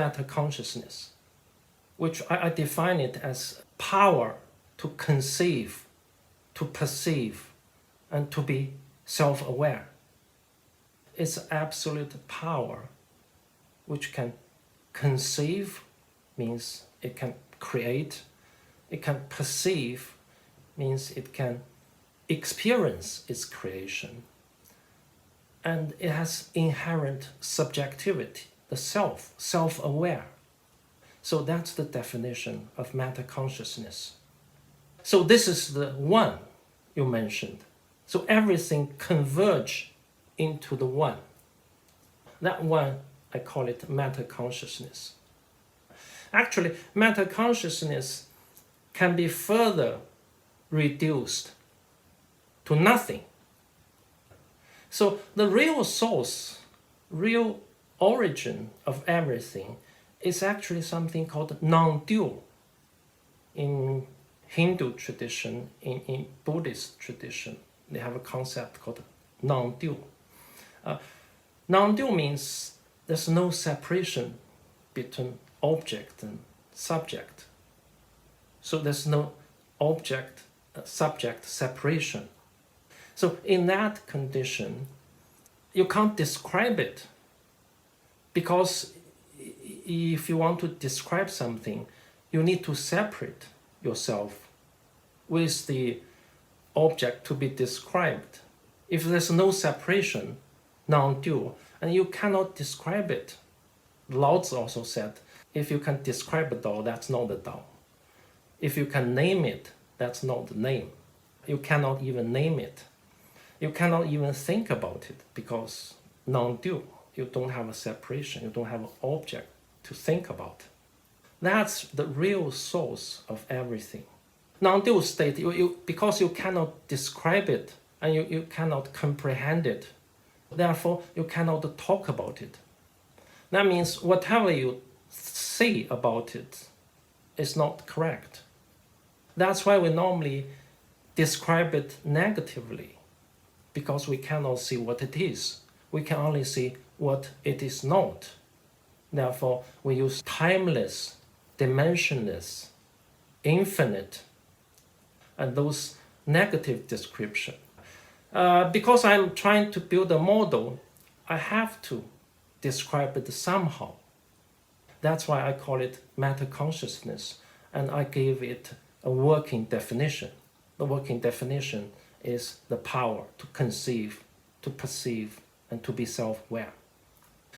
metaconsciousness, which I define it as power to conceive, to perceive, and to be self-aware. It's absolute power which can conceive, means it can create, it can perceive, means it can experience its creation, and it has inherent subjectivity, the self-aware. So that's the definition of metaconsciousness. So this is the one you mentioned. So everything converge into the one. That one, I call it metaconsciousness. Actually, metaconsciousness can be further reduced to nothing. So the real source, real origin of everything is actually something called non-dual. In Hindu tradition, in Buddhist tradition, they have a concept called non-dual. Non-dual means there's no separation between object and subject. So there's no object-subject separation. So in that condition, you can't describe it, because if you want to describe something, you need to separate yourself with the object to be described. If there's no separation, non-dual, and you cannot describe it. Lao Tzu also said, if you can describe a Tao, that's not the Tao. If you can name it, that's not the name. You cannot even name it. You cannot even think about it, because non-dual, you don't have a separation, you don't have an object to think about. That's the real source of everything. Non-dual state, because you cannot describe it and you cannot comprehend it, therefore you cannot talk about it. That means whatever you say about it is not correct. That's why we normally describe it negatively, because we cannot see what it is. We can only see what it is not. Therefore, we use timeless, dimensionless, infinite, and those negative description. Because I'm trying to build a model, I have to describe it somehow. That's why I call it metaconsciousness, and I gave it a working definition. The working definition is the power to conceive, to perceive, and to be self-aware.